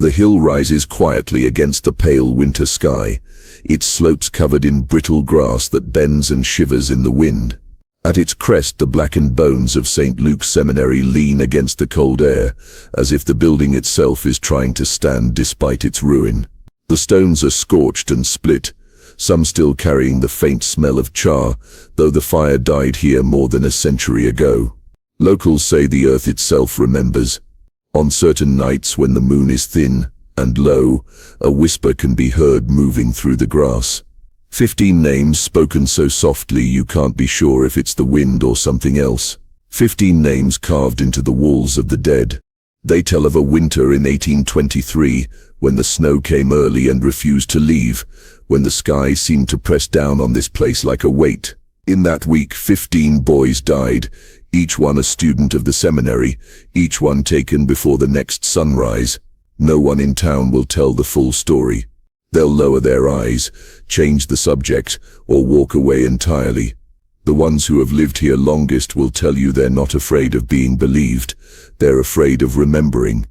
The hill rises quietly against the pale winter sky, its slopes covered in brittle grass that bends and shivers in the wind. At its crest, the blackened bones of St. Luke's Seminary lean against the cold air, as if the building itself is trying to stand despite its ruin. The stones are scorched and split, some still carrying the faint smell of char, though the fire died here more than a century ago. Locals say the earth itself remembers. On certain nights when the moon is thin and low, a whisper can be heard moving through the grass. 15 names spoken so softly you can't be sure if it's the wind or something else. 15 names carved into the walls of the dead. They tell of a winter in 1823, when the snow came early and refused to leave, when the sky seemed to press down on this place like a weight. In that week, 15 boys died, each one a student of the seminary, each one taken before the next sunrise. No one in town will tell the full story. They'll lower their eyes, change the subject, or walk away entirely. The ones who have lived here longest will tell you they're not afraid of being believed, they're afraid of remembering.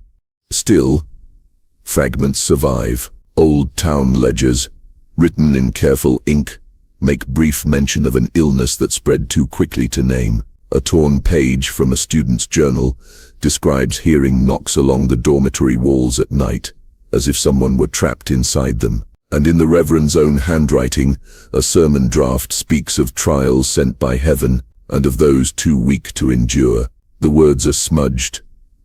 Still, fragments survive. Old town ledgers, written in careful ink, make brief mention of an illness that spread too quickly to name. A torn page from a student's journal describes hearing knocks along the dormitory walls at night, as if someone were trapped inside them. And in the Reverend's own handwriting, a sermon draft speaks of trials sent by heaven and of those too weak to endure. The words are smudged,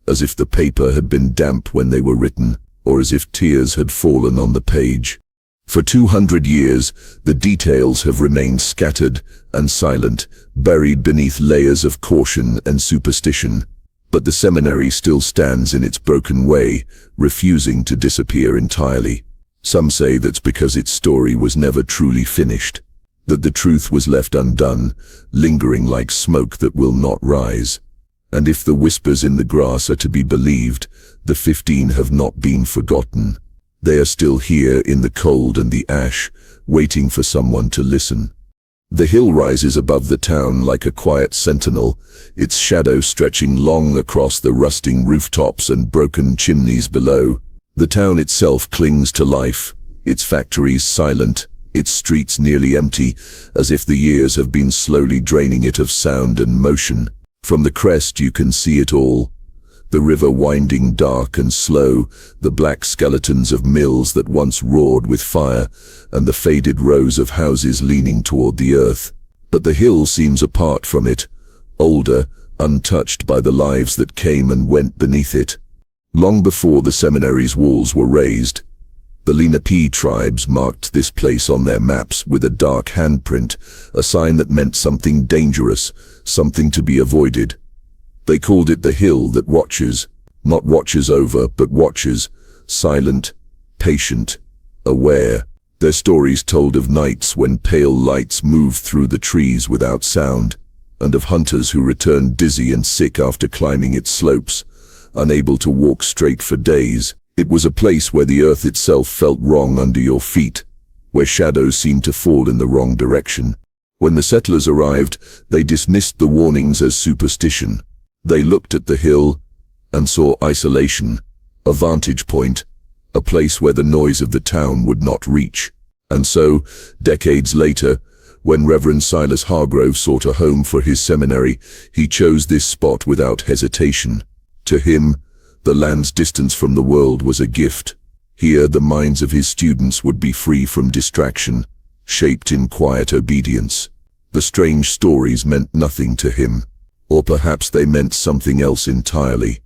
as if the paper had been damp when they were written, or as if tears had fallen on the page. For 200 years, the details have remained scattered and silent, buried beneath layers of caution and superstition. But the seminary still stands in its broken way, refusing to disappear entirely. Some say that's because its story was never truly finished, that the truth was left undone, lingering like smoke that will not rise. And if the whispers in the grass are to be believed, the 15 have not been forgotten. They are still here in the cold and the ash, waiting for someone to listen. The hill rises above the town like a quiet sentinel, its shadow stretching long across the rusting rooftops and broken chimneys below. The town itself clings to life, its factories silent, its streets nearly empty, as if the years have been slowly draining it of sound and motion. From the crest you can see it all. The river winding dark and slow, the black skeletons of mills that once roared with fire, and the faded rows of houses leaning toward the earth. But the hill seems apart from it, older, untouched by the lives that came and went beneath it. Long before the seminary's walls were raised, the Lenape tribes marked this place on their maps with a dark handprint, a sign that meant something dangerous, something to be avoided. They called it the hill that watches, not watches over, but watches, silent, patient, aware. Their stories told of nights when pale lights moved through the trees without sound, and of hunters who returned dizzy and sick after climbing its slopes, unable to walk straight for days. It was a place where the earth itself felt wrong under your feet, where shadows seemed to fall in the wrong direction. When the settlers arrived, they dismissed the warnings as superstition. They looked at the hill and saw isolation, a vantage point, a place where the noise of the town would not reach. And so, decades later, when Reverend Silas Hargrove sought a home for his seminary, he chose this spot without hesitation. To him, the land's distance from the world was a gift. Here, the minds of his students would be free from distraction, shaped in quiet obedience. The strange stories meant nothing to him. Or perhaps they meant something else entirely.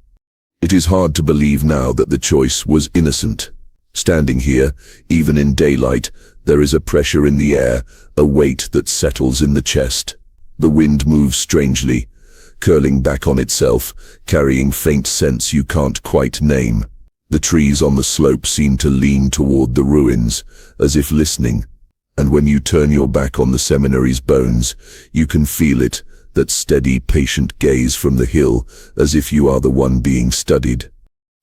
It is hard to believe now that the choice was innocent. Standing here, even in daylight, there is a pressure in the air, a weight that settles in the chest. The wind moves strangely, curling back on itself, carrying faint scents you can't quite name. The trees on the slope seem to lean toward the ruins, as if listening. And when you turn your back on the seminary's bones, you can feel it, that steady, patient gaze from the hill, as if you are the one being studied.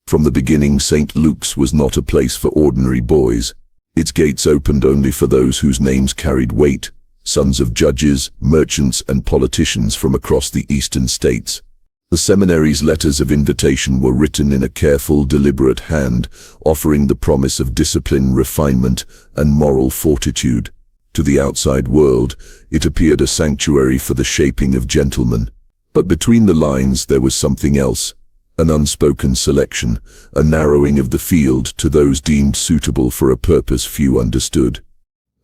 From the beginning, St. Luke's was not a place for ordinary boys. Its gates opened only for those whose names carried weight, sons of judges, merchants, and politicians from across the eastern states. The seminary's letters of invitation were written in a careful, deliberate hand, offering the promise of discipline, refinement, and moral fortitude. To the outside world, it appeared a sanctuary for the shaping of gentlemen. But between the lines there was something else, an unspoken selection, a narrowing of the field to those deemed suitable for a purpose few understood.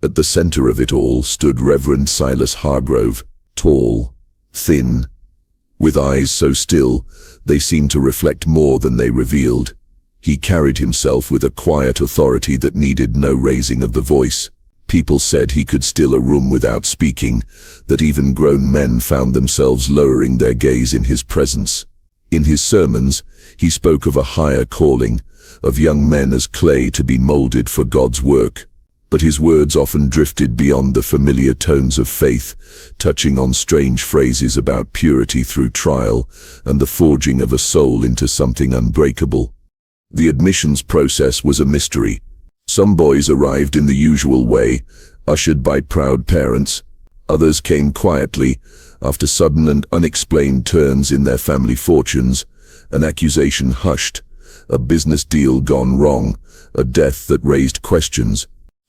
At the center of it all stood Reverend Silas Hargrove, tall, thin, with eyes so still, they seemed to reflect more than they revealed. He carried himself with a quiet authority that needed no raising of the voice. People said he could still a room without speaking, that even grown men found themselves lowering their gaze in his presence. In his sermons, he spoke of a higher calling, of young men as clay to be molded for God's work. But his words often drifted beyond the familiar tones of faith, touching on strange phrases about purity through trial and the forging of a soul into something unbreakable. The admissions process was a mystery. Some boys arrived in the usual way, ushered by proud parents. Others came quietly, after sudden and unexplained turns in their family fortunes, an accusation hushed, a business deal gone wrong, a death that raised questions.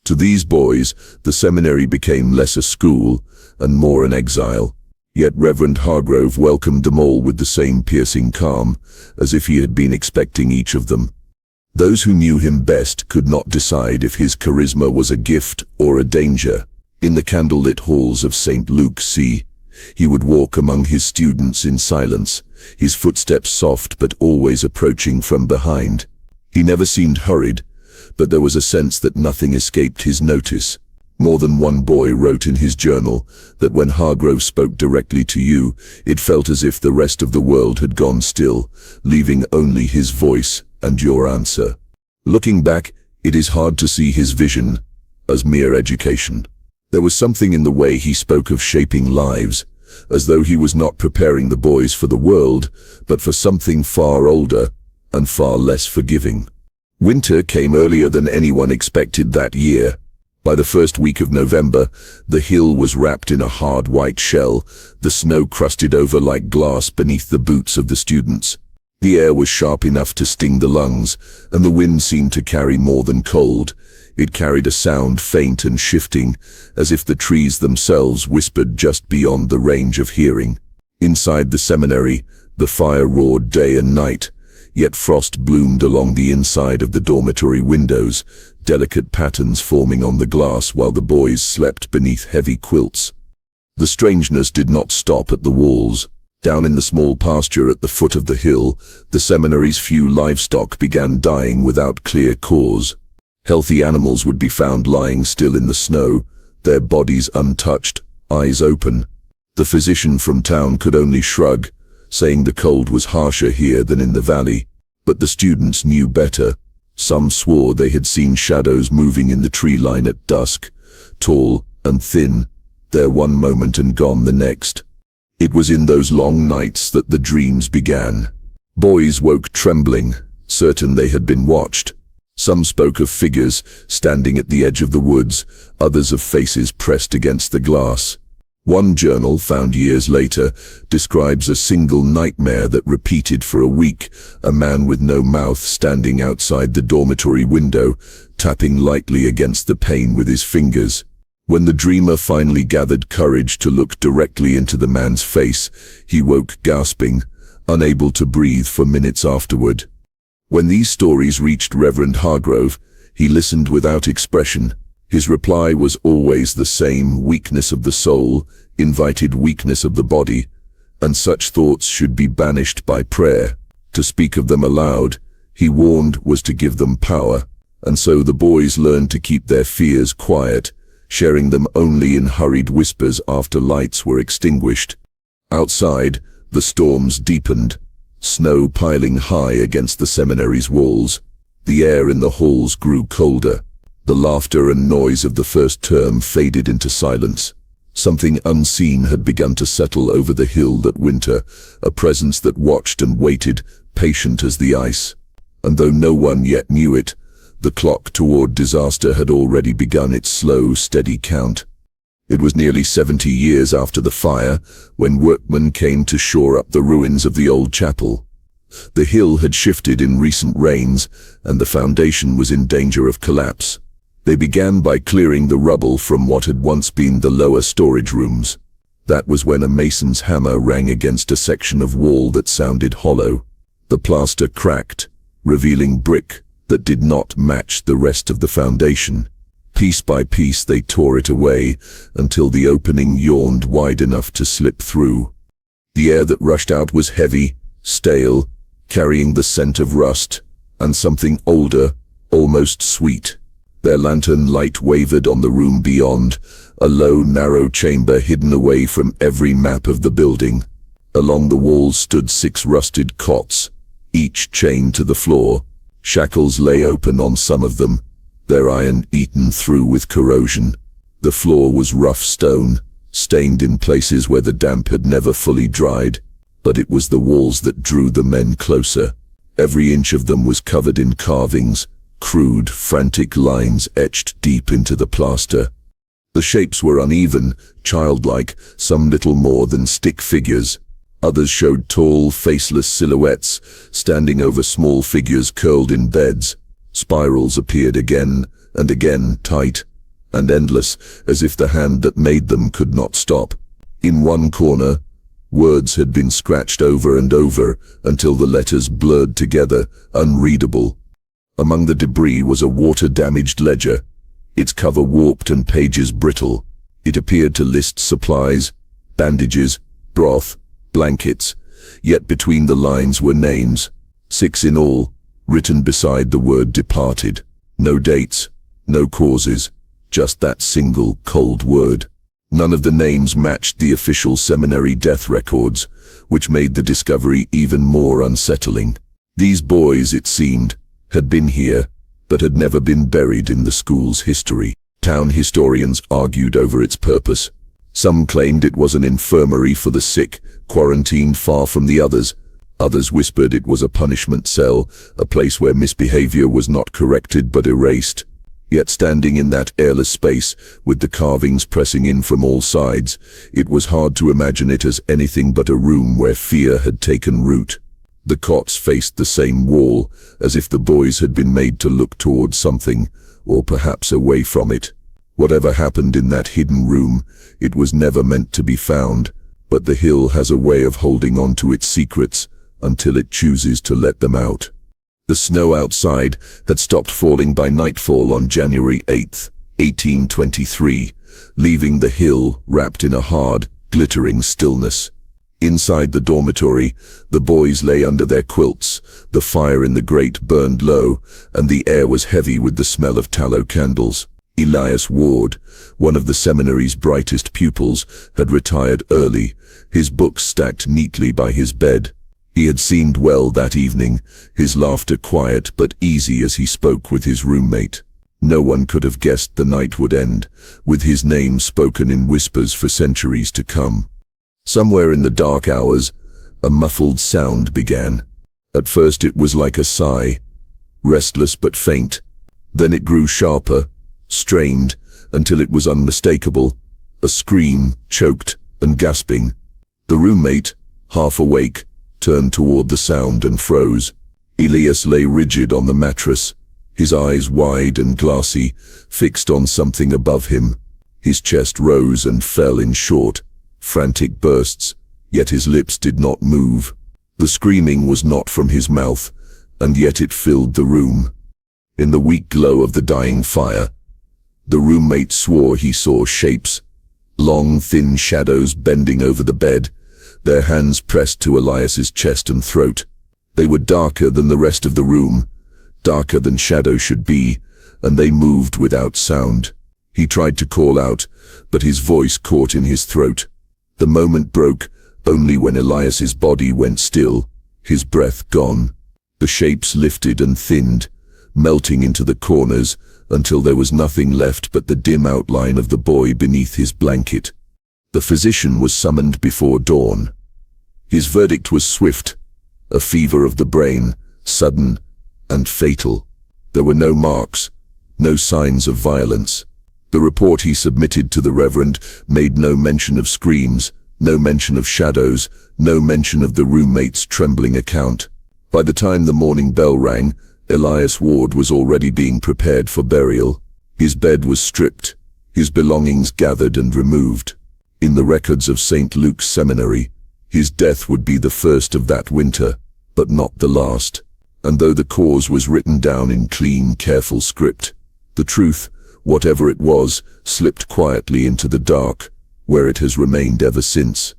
To these boys, the seminary became less a school and more an exile. Yet Reverend Hargrove welcomed them all with the same piercing calm, as if he had been expecting each of them. Those who knew him best could not decide if his charisma was a gift or a danger. In the candlelit halls of St. Luke's, he would walk among his students in silence, his footsteps soft but always approaching from behind. He never seemed hurried, but there was a sense that nothing escaped his notice. More than one boy wrote in his journal that when Hargrove spoke directly to you, it felt as if the rest of the world had gone still, leaving only his voice and your answer. Looking back, it is hard to see his vision as mere education. There was something in the way he spoke of shaping lives, as though he was not preparing the boys for the world, but for something far older and far less forgiving. Winter came earlier than anyone expected that year. By the first week of November, the hill was wrapped in a hard white shell, the snow crusted over like glass beneath the boots of the students. The air was sharp enough to sting the lungs, and the wind seemed to carry more than cold. It carried a sound faint and shifting, as if the trees themselves whispered just beyond the range of hearing. Inside the seminary, the fire roared day and night, yet frost bloomed along the inside of the dormitory windows, delicate patterns forming on the glass while the boys slept beneath heavy quilts. The strangeness did not stop at the walls. Down in the small pasture at the foot of the hill, the seminary's few livestock began dying without clear cause. Healthy animals would be found lying still in the snow, their bodies untouched, eyes open. The physician from town could only shrug, saying the cold was harsher here than in the valley. But the students knew better. Some swore they had seen shadows moving in the tree line at dusk, tall and thin, there one moment and gone the next. It was in those long nights that the dreams began. Boys woke trembling, certain they had been watched. Some spoke of figures standing at the edge of the woods, others of faces pressed against the glass. One journal, found years later, describes a single nightmare that repeated for a week, a man with no mouth standing outside the dormitory window, tapping lightly against the pane with his fingers. When the dreamer finally gathered courage to look directly into the man's face, he woke gasping, unable to breathe for minutes afterward. When these stories reached Reverend Hargrove, he listened without expression. His reply was always the same: weakness of the soul invited weakness of the body, and such thoughts should be banished by prayer. To speak of them aloud, he warned, was to give them power, and so the boys learned to keep their fears quiet, sharing them only in hurried whispers after lights were extinguished. Outside, the storms deepened, snow piling high against the seminary's walls. The air in the halls grew colder. The laughter and noise of the first term faded into silence. Something unseen had begun to settle over the hill that winter, a presence that watched and waited, patient as the ice. And though no one yet knew it, the clock toward disaster had already begun its slow, steady count. It was nearly 70 years after the fire when workmen came to shore up the ruins of the old chapel. The hill had shifted in recent rains, and the foundation was in danger of collapse. They began by clearing the rubble from what had once been the lower storage rooms. That was when a mason's hammer rang against a section of wall that sounded hollow. The plaster cracked, revealing brick that did not match the rest of the foundation. Piece by piece they tore it away until the opening yawned wide enough to slip through. The air that rushed out was heavy, stale, carrying the scent of rust and something older, almost sweet. Their lantern light wavered on the room beyond, a low, narrow chamber hidden away from every map of the building. Along the walls stood 6 rusted cots, each chained to the floor. Shackles lay open on some of them, their iron eaten through with corrosion. The floor was rough stone, stained in places where the damp had never fully dried, but it was the walls that drew the men closer. Every inch of them was covered in carvings, crude, frantic lines etched deep into the plaster. The shapes were uneven, childlike, some little more than stick figures. Others showed tall, faceless silhouettes, standing over small figures curled in beds. Spirals appeared again and again, tight and endless, as if the hand that made them could not stop. In one corner, words had been scratched over and over until the letters blurred together, unreadable. Among the debris was a water-damaged ledger, its cover warped and pages brittle. It appeared to list supplies, bandages, broth, blankets, yet between the lines were names, 6 in all, written beside the word departed. No dates, no causes, just that single cold word. None of the names matched the official seminary death records, which made the discovery even more unsettling. These boys, it seemed, had been here, but had never been buried in the school's history. Town historians argued over its purpose. Some claimed it was an infirmary for the sick, quarantined far from the others. Others whispered it was a punishment cell, a place where misbehavior was not corrected but erased. Yet standing in that airless space, with the carvings pressing in from all sides, it was hard to imagine it as anything but a room where fear had taken root. The cots faced the same wall, as if the boys had been made to look towards something, or perhaps away from it. Whatever happened in that hidden room, it was never meant to be found, but the hill has a way of holding on to its secrets until it chooses to let them out. The snow outside had stopped falling by nightfall on January 8, 1823, leaving the hill wrapped in a hard, glittering stillness. Inside the dormitory, the boys lay under their quilts. The fire in the grate burned low, and the air was heavy with the smell of tallow candles. Elias Ward, one of the seminary's brightest pupils, had retired early, his books stacked neatly by his bed. He had seemed well that evening, his laughter quiet but easy as he spoke with his roommate. No one could have guessed the night would end, with his name spoken in whispers for centuries to come. Somewhere in the dark hours, a muffled sound began. At first it was like a sigh, restless but faint. Then it grew sharper, strained, until it was unmistakable, a scream, choked and gasping. The roommate, half awake, turned toward the sound and froze. Elias lay rigid on the mattress, his eyes wide and glassy, fixed on something above him. His chest rose and fell in short, frantic bursts, yet his lips did not move. The screaming was not from his mouth, and yet it filled the room. In the weak glow of the dying fire, the roommate swore he saw shapes, long, thin shadows bending over the bed, their hands pressed to Elias's chest and throat. They were darker than the rest of the room, darker than shadow should be, and they moved without sound. He tried to call out, but his voice caught in his throat. The moment broke only when Elias's body went still, his breath gone. The shapes lifted and thinned, melting into the corners until there was nothing left but the dim outline of the boy beneath his blanket. The physician was summoned before dawn. His verdict was swift, a fever of the brain, sudden and fatal. There were no marks, no signs of violence. The report he submitted to the Reverend made no mention of screams, no mention of shadows, no mention of the roommate's trembling account. By the time the morning bell rang, Elias Ward was already being prepared for burial. His bed was stripped, his belongings gathered and removed. In the records of St. Luke's Seminary, his death would be the first of that winter, but not the last. And though the cause was written down in clean, careful script, the truth, whatever it was, slipped quietly into the dark, where it has remained ever since.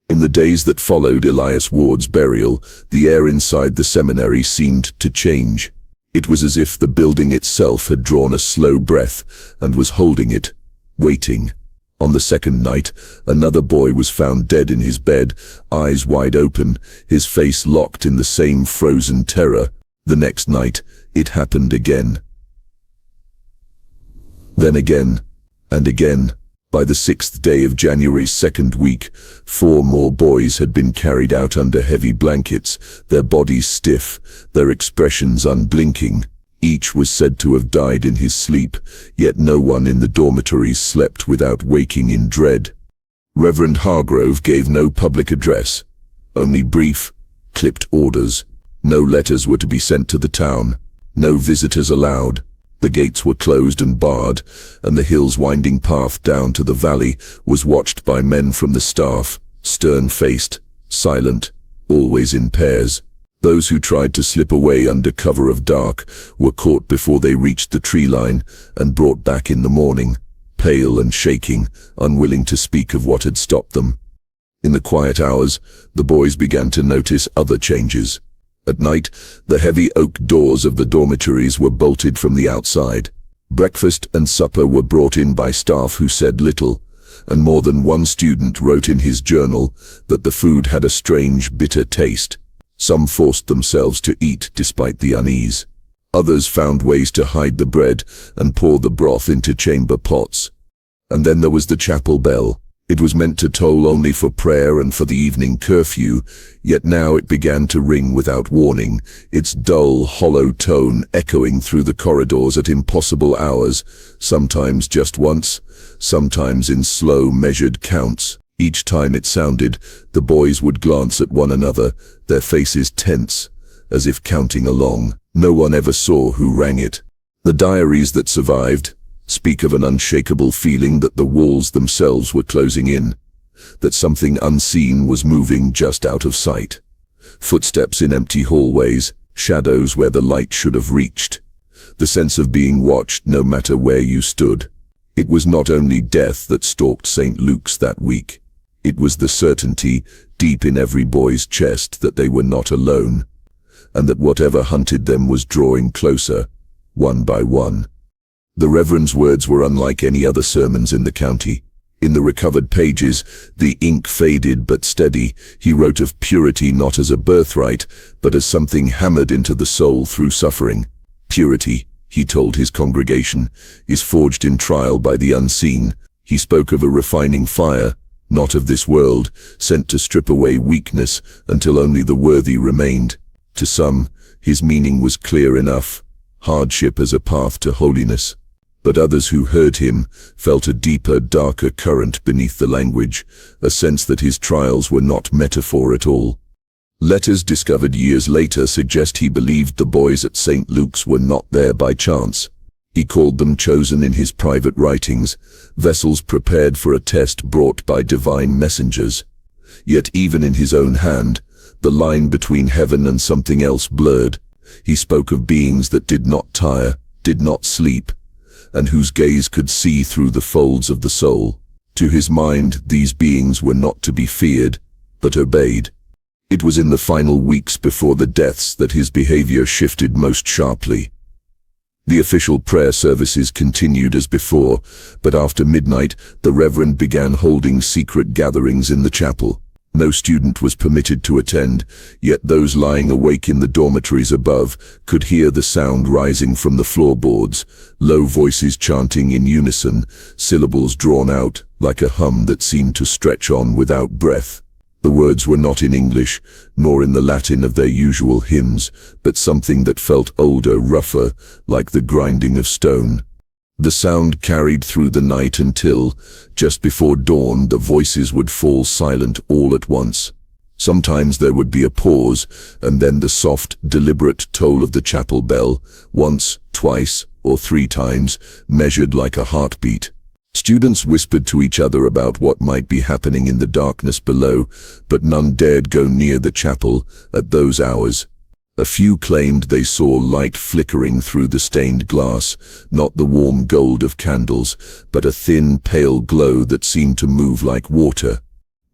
In the days that followed Elias Ward's burial, the air inside the seminary seemed to change. It was as if the building itself had drawn a slow breath and was holding it, waiting. On the second night, another boy was found dead in his bed, eyes wide open, his face locked in the same frozen terror. The next night, it happened again. Then again, and again. By the 6th day of January's second week, 4 more boys had been carried out under heavy blankets, their bodies stiff, their expressions unblinking. Each was said to have died in his sleep, yet no one in the dormitories slept without waking in dread. Reverend Hargrove gave no public address, only brief, clipped orders. No letters were to be sent to the town, no visitors allowed. The gates were closed and barred, and the hill's winding path down to the valley was watched by men from the staff, stern-faced, silent, always in pairs. Those who tried to slip away under cover of dark were caught before they reached the tree line and brought back in the morning, pale and shaking, unwilling to speak of what had stopped them. In the quiet hours, the boys began to notice other changes. At night, the heavy oak doors of the dormitories were bolted from the outside. Breakfast and supper were brought in by staff who said little, and more than one student wrote in his journal that the food had a strange, bitter taste. Some forced themselves to eat despite the unease. Others found ways to hide the bread and pour the broth into chamber pots. And then there was the chapel bell. It was meant to toll only for prayer and for the evening curfew, yet now it began to ring without warning, its dull, hollow tone echoing through the corridors at impossible hours, sometimes just once, sometimes in slow, measured counts. Each time it sounded, the boys would glance at one another, their faces tense, as if counting along. No one ever saw who rang it. The diaries that survived speak of an unshakable feeling that the walls themselves were closing in, that something unseen was moving just out of sight. Footsteps in empty hallways, shadows where the light should have reached. The sense of being watched no matter where you stood. It was not only death that stalked St. Luke's that week. It was the certainty, deep in every boy's chest, that they were not alone, and that whatever hunted them was drawing closer, one by one. The Reverend's words were unlike any other sermons in the county. In the recovered pages, the ink faded but steady. He wrote of purity not as a birthright, but as something hammered into the soul through suffering. Purity, he told his congregation, is forged in trial by the unseen. He spoke of a refining fire, not of this world, sent to strip away weakness until only the worthy remained. To some, his meaning was clear enough, hardship as a path to holiness. But others who heard him felt a deeper, darker current beneath the language, a sense that his trials were not metaphor at all. Letters discovered years later suggest he believed the boys at St. Luke's were not there by chance. He called them chosen in his private writings, vessels prepared for a test brought by divine messengers. Yet even in his own hand, the line between heaven and something else blurred. He spoke of beings that did not tire, did not sleep, and whose gaze could see through the folds of the soul. To his mind, these beings were not to be feared, but obeyed. It was in the final weeks before the deaths that his behavior shifted most sharply. The official prayer services continued as before, but after midnight, the Reverend began holding secret gatherings in the chapel. No student was permitted to attend, yet those lying awake in the dormitories above could hear the sound rising from the floorboards, low voices chanting in unison, syllables drawn out like a hum that seemed to stretch on without breath. The words were not in English, nor in the Latin of their usual hymns, but something that felt older, rougher, like the grinding of stone. The sound carried through the night until, just before dawn, the voices would fall silent all at once. Sometimes there would be a pause, and then the soft, deliberate toll of the chapel bell, once, twice, or 3 times, measured like a heartbeat. Students whispered to each other about what might be happening in the darkness below, but none dared go near the chapel at those hours. A few claimed they saw light flickering through the stained glass, not the warm gold of candles, but a thin, pale glow that seemed to move like water.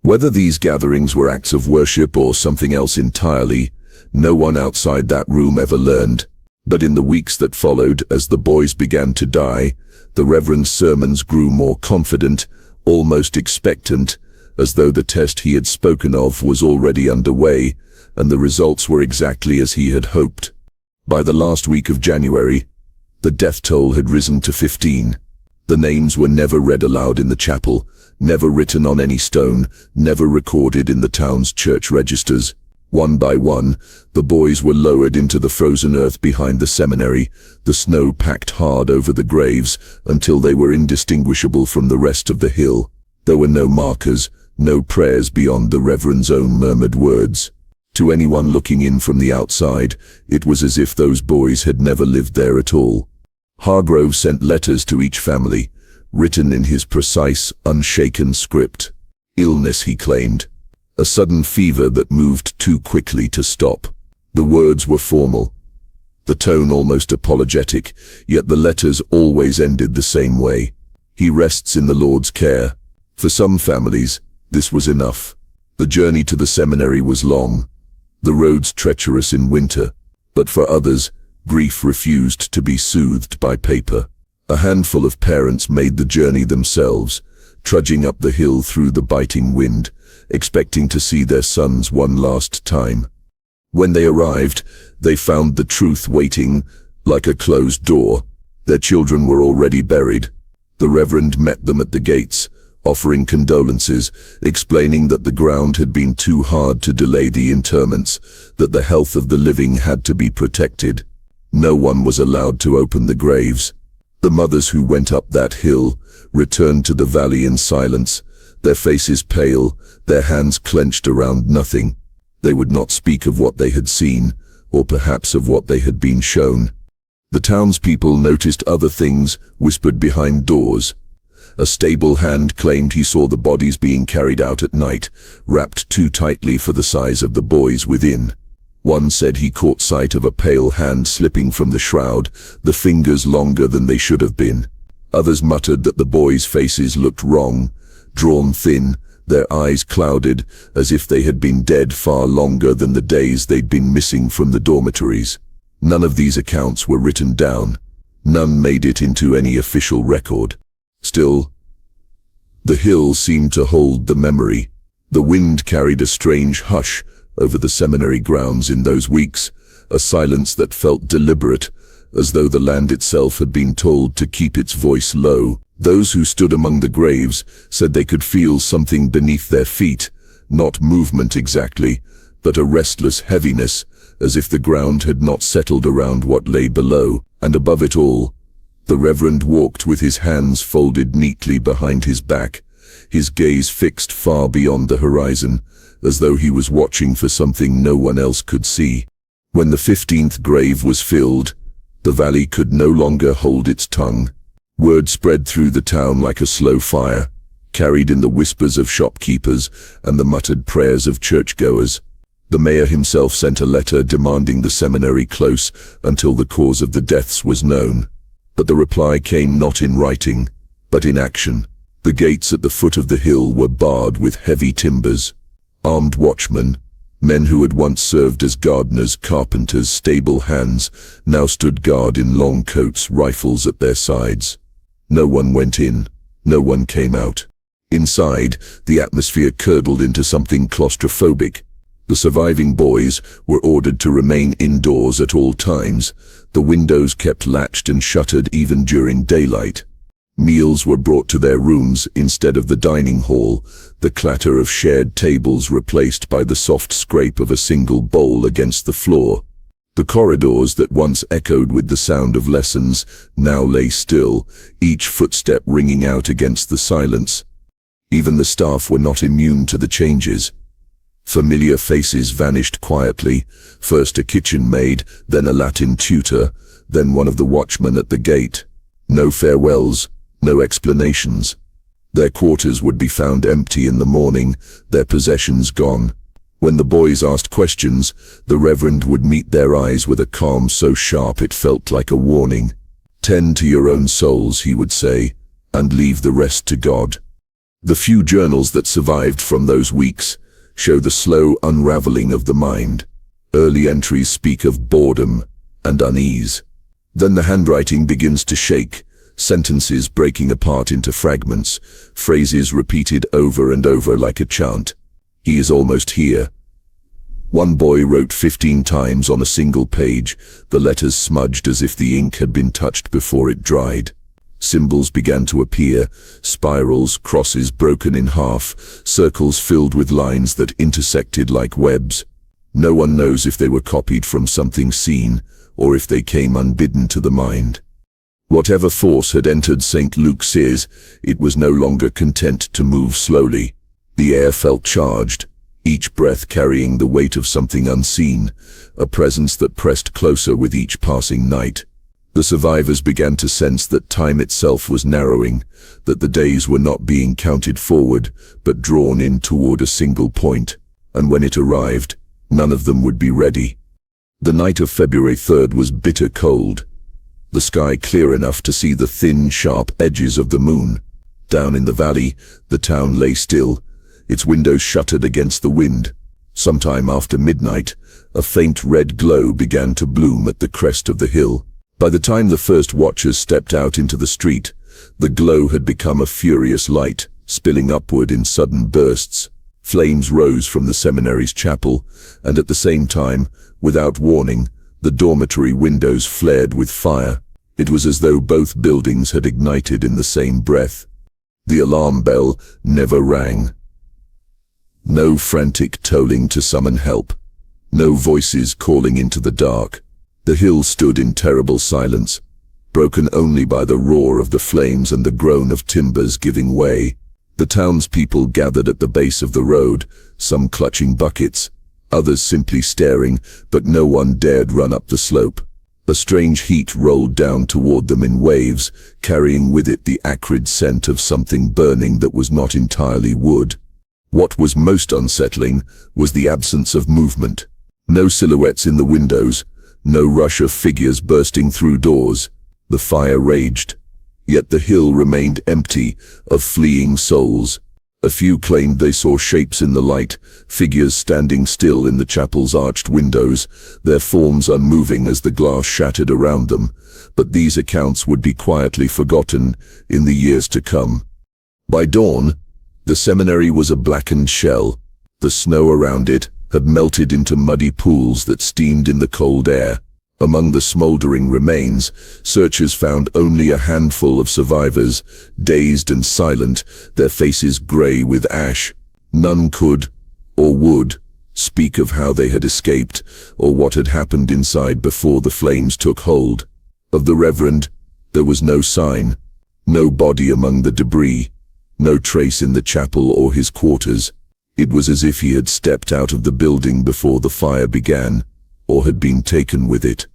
Whether these gatherings were acts of worship or something else entirely, no one outside that room ever learned. But in the weeks that followed, as the boys began to die, the Reverend's sermons grew more confident, almost expectant, as though the test he had spoken of was already underway, and the results were exactly as he had hoped. By the last week of January, the death toll had risen to 15. The names were never read aloud in the chapel, never written on any stone, never recorded in the town's church registers. One by one, the boys were lowered into the frozen earth behind the seminary, the snow packed hard over the graves until they were indistinguishable from the rest of the hill. There were no markers, no prayers beyond the Reverend's own murmured words. To anyone looking in from the outside, it was as if those boys had never lived there at all. Hargrove sent letters to each family, written in his precise, unshaken script. Illness, he claimed. A sudden fever that moved too quickly to stop. The words were formal, the tone almost apologetic, yet the letters always ended the same way. He rests in the Lord's care. For some families, this was enough. The journey to the seminary was long, the roads treacherous in winter, but for others, grief refused to be soothed by paper. A handful of parents made the journey themselves, trudging up the hill through the biting wind, expecting to see their sons one last time. When they arrived, they found the truth waiting, like a closed door. Their children were already buried. The Reverend met them at the gates, offering condolences, explaining that the ground had been too hard to delay the interments, that the health of the living had to be protected. No one was allowed to open the graves. The mothers who went up that hill returned to the valley in silence, their faces pale, their hands clenched around nothing. They would not speak of what they had seen, or perhaps of what they had been shown. The townspeople noticed other things, whispered behind doors. A stable hand claimed he saw the bodies being carried out at night, wrapped too tightly for the size of the boys within. One said he caught sight of a pale hand slipping from the shroud, the fingers longer than they should have been. Others muttered that the boys' faces looked wrong, drawn thin, their eyes clouded, as if they had been dead far longer than the days they'd been missing from the dormitories. None of these accounts were written down. None made it into any official record. Still, the hill seemed to hold the memory. The wind carried a strange hush over the seminary grounds in those weeks, a silence that felt deliberate, as though the land itself had been told to keep its voice low. Those who stood among the graves said they could feel something beneath their feet, not movement exactly, but a restless heaviness, as if the ground had not settled around what lay below. And above it all, the Reverend walked with his hands folded neatly behind his back, his gaze fixed far beyond the horizon, as though he was watching for something no one else could see. When the 15th grave was filled, the valley could no longer hold its tongue. Word spread through the town like a slow fire, carried in the whispers of shopkeepers and the muttered prayers of churchgoers. The mayor himself sent a letter demanding the seminary close until the cause of the deaths was known. But the reply came not in writing, but in action. The gates at the foot of the hill were barred with heavy timbers. Armed watchmen, men who had once served as gardeners, carpenters, stable hands, now stood guard in long coats, rifles at their sides. No one went in, no one came out. Inside, the atmosphere curdled into something claustrophobic. The surviving boys were ordered to remain indoors at all times, the windows kept latched and shuttered even during daylight. Meals were brought to their rooms instead of the dining hall, the clatter of shared tables replaced by the soft scrape of a single bowl against the floor. The corridors that once echoed with the sound of lessons now lay still, each footstep ringing out against the silence. Even the staff were not immune to the changes. Familiar faces vanished quietly, first a kitchen maid, then a Latin tutor, then one of the watchmen at the gate. No farewells, no explanations. Their quarters would be found empty in the morning, their possessions gone. When the boys asked questions, the Reverend would meet their eyes with a calm so sharp it felt like a warning. "Tend to your own souls," he would say, "and leave the rest to God." The few journals that survived from those weeks show the slow unraveling of the mind. Early entries speak of boredom and unease. Then the handwriting begins to shake, sentences breaking apart into fragments, phrases repeated over and over like a chant. "He is almost here." One boy wrote 15 times on a single page, the letters smudged as if the ink had been touched before it dried. Symbols began to appear, spirals, crosses broken in half, circles filled with lines that intersected like webs. No one knows if they were copied from something seen, or if they came unbidden to the mind. Whatever force had entered St. Luke's ears, it was no longer content to move slowly. The air felt charged, each breath carrying the weight of something unseen, a presence that pressed closer with each passing night. The survivors began to sense that time itself was narrowing, that the days were not being counted forward, but drawn in toward a single point, and when it arrived, none of them would be ready. The night of February 3rd was bitter cold, the sky clear enough to see the thin, sharp edges of the moon. Down in the valley, the town lay still, its windows shuttered against the wind. Sometime after midnight, a faint red glow began to bloom at the crest of the hill. By the time the first watchers stepped out into the street, the glow had become a furious light, spilling upward in sudden bursts. Flames rose from the seminary's chapel, and at the same time, without warning, the dormitory windows flared with fire. It was as though both buildings had ignited in the same breath. The alarm bell never rang. No frantic tolling to summon help. No voices calling into the dark. The hill stood in terrible silence, broken only by the roar of the flames and the groan of timbers giving way. The townspeople gathered at the base of the road, some clutching buckets, others simply staring, but no one dared run up the slope. A strange heat rolled down toward them in waves, carrying with it the acrid scent of something burning that was not entirely wood. What was most unsettling was the absence of movement. No silhouettes in the windows, no rush of figures bursting through doors. The fire raged, yet the hill remained empty of fleeing souls. A few claimed they saw shapes in the light, figures standing still in the chapel's arched windows, their forms unmoving as the glass shattered around them, but these accounts would be quietly forgotten in the years to come. By dawn, the seminary was a blackened shell. The snow around it had melted into muddy pools that steamed in the cold air. Among the smoldering remains, searchers found only a handful of survivors, dazed and silent, their faces gray with ash. None could, or would, speak of how they had escaped, or what had happened inside before the flames took hold. Of the Reverend, there was no sign, no body among the debris, no trace in the chapel or his quarters. It was as if he had stepped out of the building before the fire began, or had been taken with it.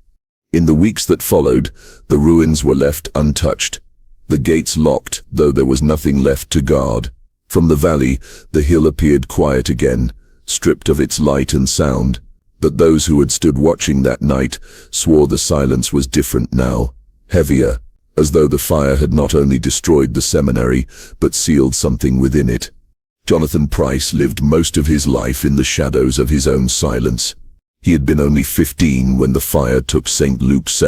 In the weeks that followed, the ruins were left untouched, the gates locked, though there was nothing left to guard. From the valley, the hill appeared quiet again, stripped of its light and sound, but those who had stood watching that night swore the silence was different now, heavier, as though the fire had not only destroyed the seminary, but sealed something within it. Jonathan Price lived most of his life in the shadows of his own silence. He had been only 15 when the fire took St. Luke's,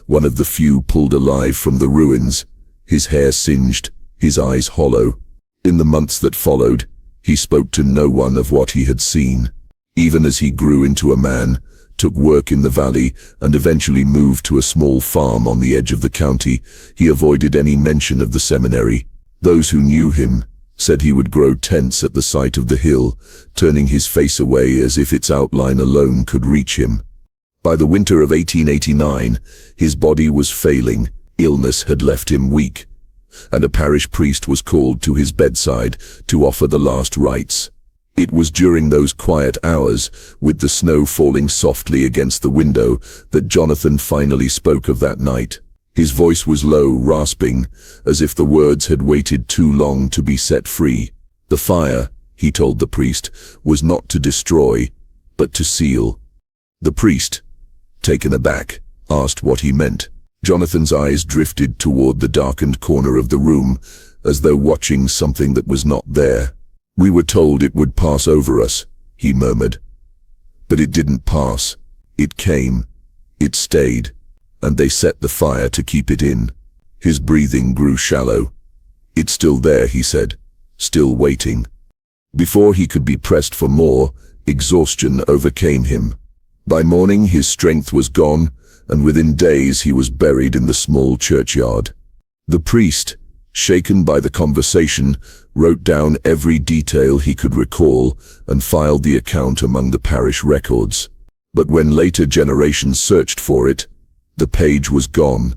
one of the few pulled alive from the ruins, his hair singed, his eyes hollow. In the months that followed, he spoke to no one of what he had seen. Even as he grew into a man, took work in the valley, and eventually moved to a small farm on the edge of the county, he avoided any mention of the seminary. Those who knew him said he would grow tense at the sight of the hill, turning his face away as if its outline alone could reach him. By the winter of 1889, his body was failing, illness had left him weak, and a parish priest was called to his bedside to offer the last rites. It was during those quiet hours, with the snow falling softly against the window, that Jonathan finally spoke of that night. His voice was low, rasping, as if the words had waited too long to be set free. The fire, he told the priest, was not to destroy, but to seal. The priest, taken aback, asked what he meant. Jonathan's eyes drifted toward the darkened corner of the room, as though watching something that was not there. "We were told it would pass over us," he murmured. "But it didn't pass. It came. It stayed. And they set the fire to keep it in." His breathing grew shallow. "It's still there," he said, "still waiting." Before he could be pressed for more, exhaustion overcame him. By morning his strength was gone, and within days he was buried in the small churchyard. The priest, shaken by the conversation, wrote down every detail he could recall and filed the account among the parish records. But when later generations searched for it, the page was gone.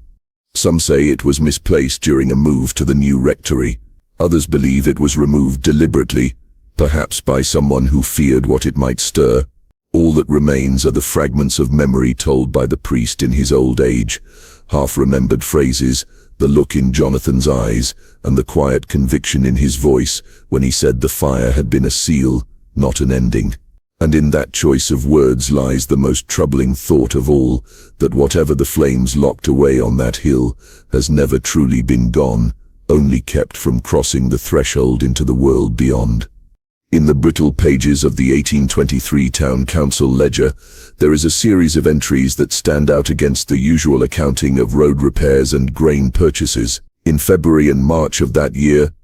Some say it was misplaced during a move to the new rectory. Others believe it was removed deliberately, perhaps by someone who feared what it might stir. All that remains are the fragments of memory told by the priest in his old age, half-remembered phrases, the look in Jonathan's eyes, and the quiet conviction in his voice when he said the fire had been a seal, not an ending. And in that choice of words lies the most troubling thought of all, that whatever the flames locked away on that hill has never truly been gone, only kept from crossing the threshold into the world beyond. In the brittle pages of the 1823 Town Council ledger, there is a series of entries that stand out against the usual accounting of road repairs and grain purchases. In February and March of that year,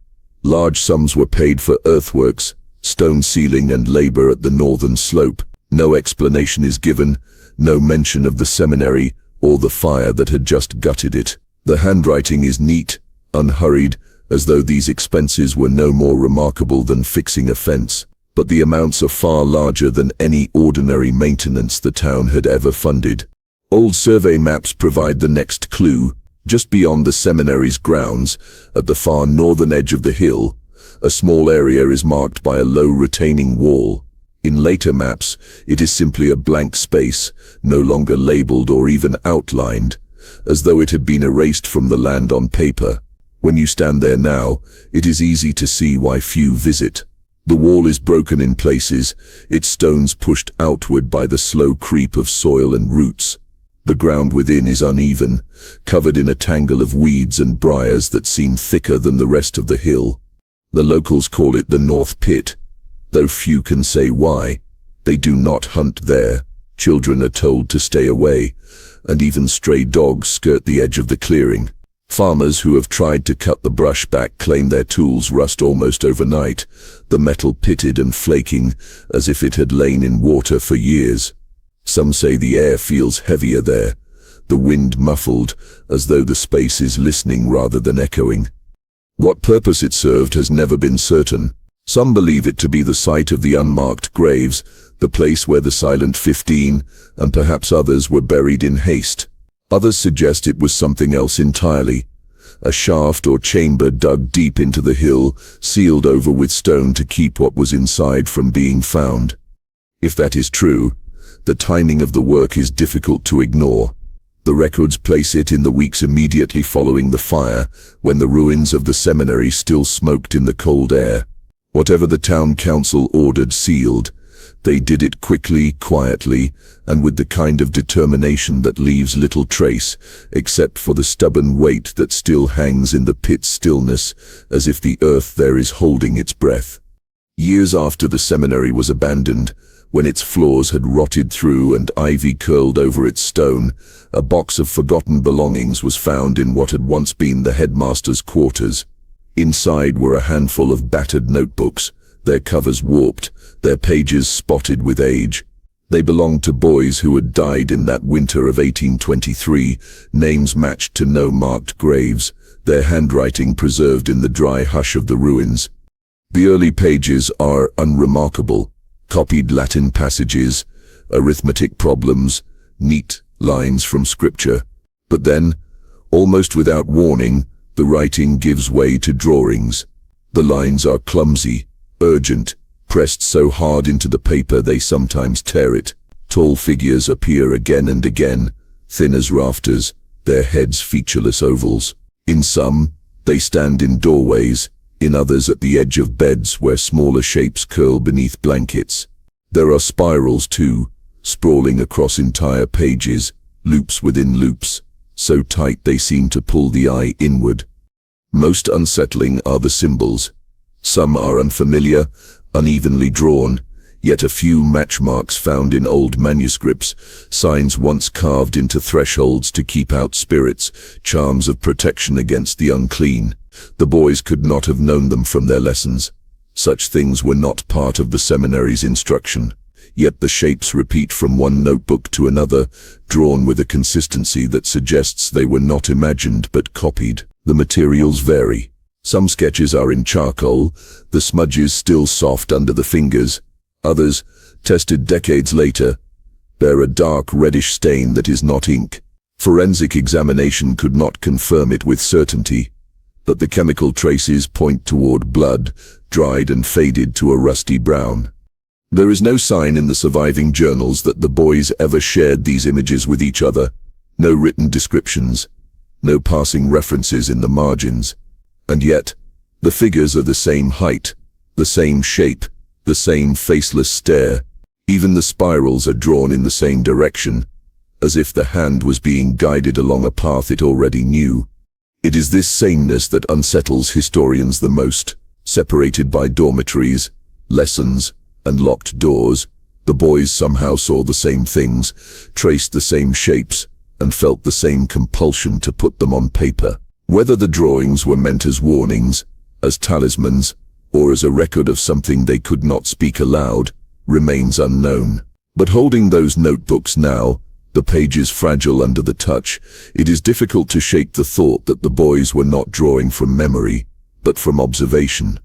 large sums were paid for earthworks, stone ceiling and labor at the northern slope. No explanation is given, no mention of the seminary or the fire that had just gutted it. The handwriting is neat, unhurried, as though these expenses were no more remarkable than fixing a fence. But the amounts are far larger than any ordinary maintenance the town had ever funded. Old survey maps provide the next clue. Just beyond the seminary's grounds, at the far northern edge of the hill, a small area is marked by a low retaining wall. In later maps, it is simply a blank space, no longer labeled or even outlined, as though it had been erased from the land on paper. When you stand there now, it is easy to see why few visit. The wall is broken in places, its stones pushed outward by the slow creep of soil and roots. The ground within is uneven, covered in a tangle of weeds and briars that seem thicker than the rest of the hill. The locals call it the North Pit, though few can say why. They do not hunt there. Children are told to stay away, and even stray dogs skirt the edge of the clearing. Farmers who have tried to cut the brush back claim their tools rust almost overnight, the metal pitted and flaking as if it had lain in water for years. Some say the air feels heavier there, the wind muffled, as though the space is listening rather than echoing. What purpose it served has never been certain. Some believe it to be the site of the unmarked graves, the place where the silent 15, and perhaps others, were buried in haste. Others suggest it was something else entirely, a shaft or chamber dug deep into the hill, sealed over with stone to keep what was inside from being found. If that is true, the timing of the work is difficult to ignore. The records place it in the weeks immediately following the fire, when the ruins of the seminary still smoked in the cold air. Whatever the town council ordered sealed, they did it quickly, quietly, and with the kind of determination that leaves little trace, except for the stubborn weight that still hangs in the pit's stillness, as if the earth there is holding its breath. Years after the seminary was abandoned, when its floors had rotted through and ivy curled over its stone, a box of forgotten belongings was found in what had once been the headmaster's quarters. Inside were a handful of battered notebooks, their covers warped, their pages spotted with age. They belonged to boys who had died in that winter of 1823, names matched to no marked graves, their handwriting preserved in the dry hush of the ruins. The early pages are unremarkable, copied Latin passages, arithmetic problems, neat lines from scripture. But then, almost without warning, the writing gives way to drawings. The lines are clumsy, urgent, pressed so hard into the paper they sometimes tear it. Tall figures appear again and again, thin as rafters, their heads featureless ovals. In some, they stand in doorways, in others at the edge of beds where smaller shapes curl beneath blankets. There are spirals too, sprawling across entire pages, loops within loops, so tight they seem to pull the eye inward. Most unsettling are the symbols. Some are unfamiliar, unevenly drawn, yet a few match marks found in old manuscripts, signs once carved into thresholds to keep out spirits, charms of protection against the unclean. The boys could not have known them from their lessons. Such things were not part of the seminary's instruction. Yet the shapes repeat from one notebook to another, drawn with a consistency that suggests they were not imagined but copied. The materials vary. Some sketches are in charcoal, the smudges still soft under the fingers. Others, tested decades later, bear a dark reddish stain that is not ink. Forensic examination could not confirm it with certainty, but the chemical traces point toward blood, dried and faded to a rusty brown. There is no sign in the surviving journals that the boys ever shared these images with each other, no written descriptions, no passing references in the margins. And yet, the figures are the same height, the same shape, the same faceless stare. Even the spirals are drawn in the same direction, as if the hand was being guided along a path it already knew. It is this sameness that unsettles historians the most. Separated by dormitories, lessons, and locked doors, the boys somehow saw the same things, traced the same shapes, and felt the same compulsion to put them on paper. Whether the drawings were meant as warnings, as talismans, or as a record of something they could not speak aloud, remains unknown. But holding those notebooks now, the pages fragile under the touch, it is difficult to shake the thought that the boys were not drawing from memory, but from observation.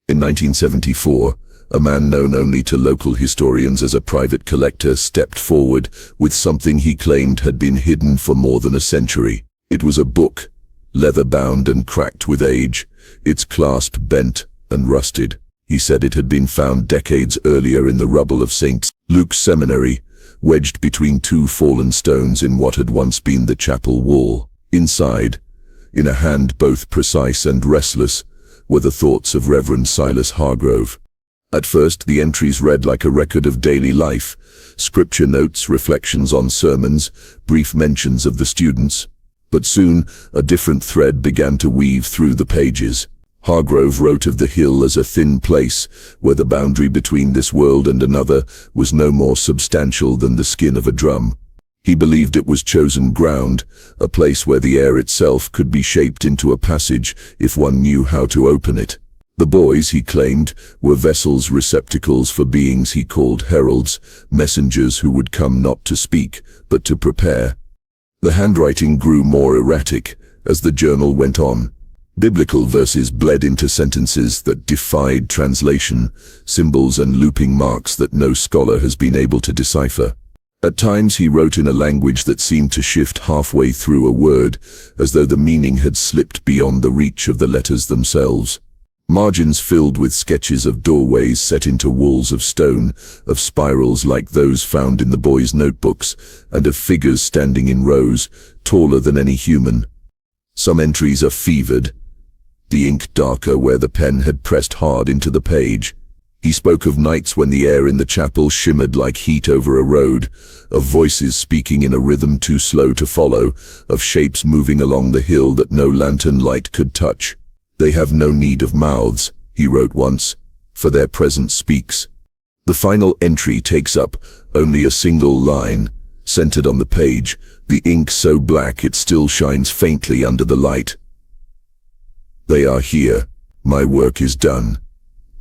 In 1974, a man known only to local historians as a private collector stepped forward with something he claimed had been hidden for more than a century. It was a book, leather-bound and cracked with age, its clasp bent and rusted. He said it had been found decades earlier in the rubble of St. Luke's Seminary, wedged between two fallen stones in what had once been the chapel wall. Inside, in a hand both precise and restless, were the thoughts of Reverend Silas Hargrove. At first, the entries read like a record of daily life, scripture notes, reflections on sermons, brief mentions of the students. But soon, a different thread began to weave through the pages. Hargrove wrote of the hill as a thin place, where the boundary between this world and another was no more substantial than the skin of a drum. He believed it was chosen ground, a place where the air itself could be shaped into a passage if one knew how to open it. The boys, he claimed, were vessels, receptacles for beings he called heralds, messengers who would come not to speak, but to prepare. The handwriting grew more erratic as the journal went on. Biblical verses bled into sentences that defied translation, symbols and looping marks that no scholar has been able to decipher. At times he wrote in a language that seemed to shift halfway through a word, as though the meaning had slipped beyond the reach of the letters themselves. Margins filled with sketches of doorways set into walls of stone, of spirals like those found in the boys' notebooks, and of figures standing in rows, taller than any human. Some entries are fevered, the ink darker where the pen had pressed hard into the page. He spoke of nights when the air in the chapel shimmered like heat over a road, of voices speaking in a rhythm too slow to follow, of shapes moving along the hill that no lantern light could touch. "They have no need of mouths," he wrote once, "for their presence speaks." The final entry takes up only a single line, centered on the page, the ink so black it still shines faintly under the light. "They are here. My work is done.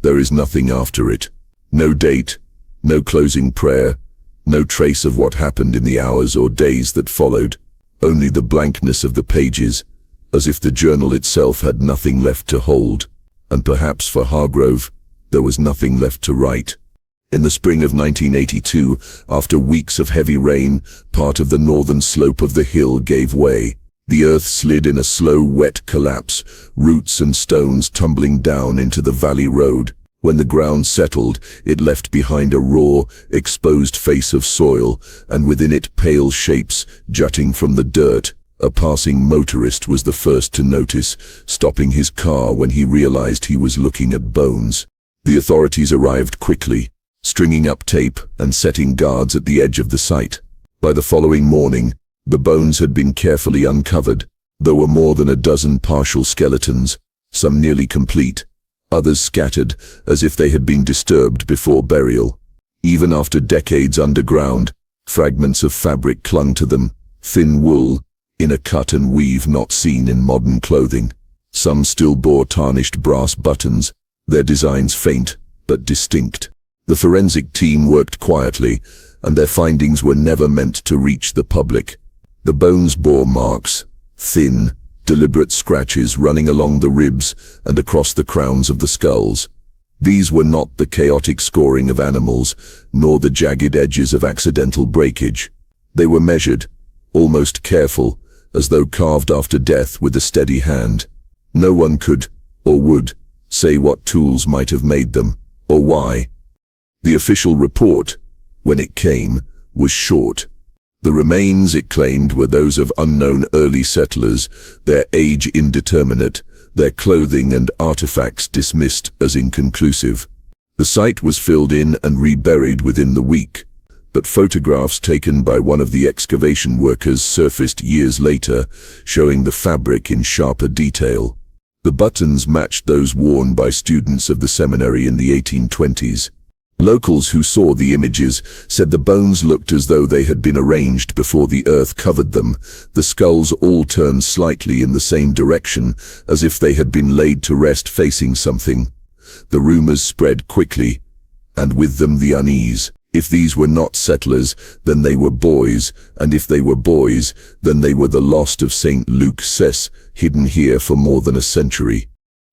There is nothing after it. No date, no closing prayer, no trace of what happened in the hours or days that followed, only the blankness of the pages, as if the journal itself had nothing left to hold, and perhaps for Hargrove, there was nothing left to write. In the spring of 1982, after weeks of heavy rain, part of the northern slope of the hill gave way. The earth slid in a slow, wet collapse, roots and stones tumbling down into the valley road. When the ground settled, it left behind a raw, exposed face of soil, and within it pale shapes jutting from the dirt. A passing motorist was the first to notice, stopping his car when he realized he was looking at bones. The authorities arrived quickly, stringing up tape and setting guards at the edge of the site. By the following morning, the bones had been carefully uncovered. There were more than a dozen partial skeletons, some nearly complete, others scattered as if they had been disturbed before burial. Even after decades underground, fragments of fabric clung to them, thin wool, in a cut and weave not seen in modern clothing. Some still bore tarnished brass buttons, their designs faint but distinct. The forensic team worked quietly, and their findings were never meant to reach the public. The bones bore marks, thin, deliberate scratches running along the ribs and across the crowns of the skulls. These were not the chaotic scoring of animals, nor the jagged edges of accidental breakage. They were measured, almost careful, as though carved after death with a steady hand. No one could, or would, say what tools might have made them, or why. The official report, when it came, was short. The remains, it claimed, were those of unknown early settlers, their age indeterminate, their clothing and artifacts dismissed as inconclusive. The site was filled in and reburied within the week, but photographs taken by one of the excavation workers surfaced years later, showing the fabric in sharper detail. The buttons matched those worn by students of the seminary in the 1820s. Locals who saw the images said the bones looked as though they had been arranged before the earth covered them. The skulls all turned slightly in the same direction, as if they had been laid to rest facing something. The rumors spread quickly, and with them the unease. If these were not settlers, then they were boys, and if they were boys, then they were the lost of St. Luke's, hidden here for more than a century.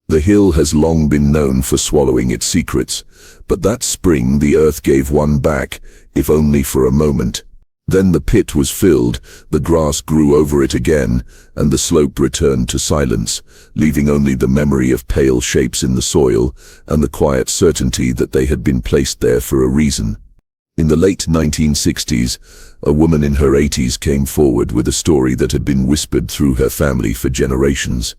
The hill has long been known for swallowing its secrets, but that spring the earth gave one back, if only for a moment. Then the pit was filled, the grass grew over it again, and the slope returned to silence, leaving only the memory of pale shapes in the soil, and the quiet certainty that they had been placed there for a reason. In the late 1960s, a woman in her 80s came forward with a story that had been whispered through her family for generations.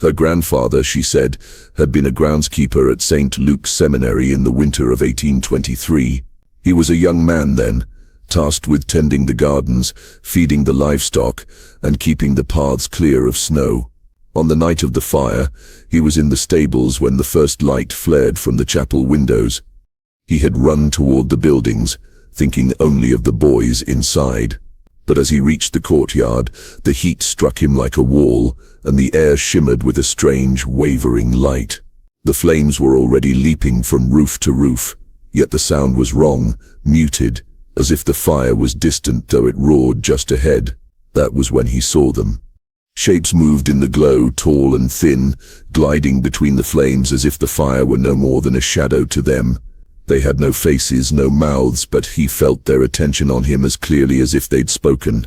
Her grandfather, she said, had been a groundskeeper at St. Luke's Seminary in the winter of 1823. He was a young man then, tasked with tending the gardens, feeding the livestock, and keeping the paths clear of snow. On the night of the fire, he was in the stables when the first light flared from the chapel windows. He had run toward the buildings, thinking only of the boys inside. But as he reached the courtyard, the heat struck him like a wall, and the air shimmered with a strange, wavering light. The flames were already leaping from roof to roof, yet the sound was wrong, muted, as if the fire was distant though it roared just ahead. That was when he saw them. Shapes moved in the glow, tall and thin, gliding between the flames as if the fire were no more than a shadow to them. They had no faces, no mouths, but he felt their attention on him as clearly as if they'd spoken.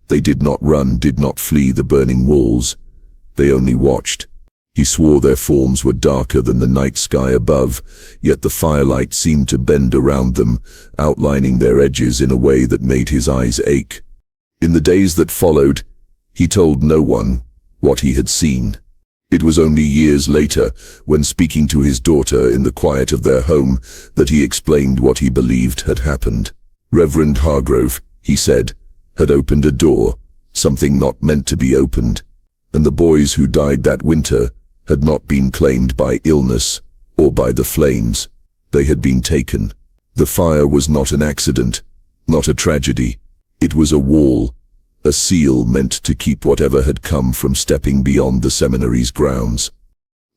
They did not run, did not flee the burning walls. They only watched. He swore their forms were darker than the night sky above, yet the firelight seemed to bend around them, outlining their edges in a way that made his eyes ache. In the days that followed, he told no one what he had seen. It was only years later, when speaking to his daughter in the quiet of their home, that he explained what he believed had happened. Reverend Hargrove, he said, had opened a door, something not meant to be opened, and the boys who died that winter had not been claimed by illness or by the flames. They had been taken. The fire was not an accident, not a tragedy. It was a wall, a seal meant to keep whatever had come from stepping beyond the seminary's grounds.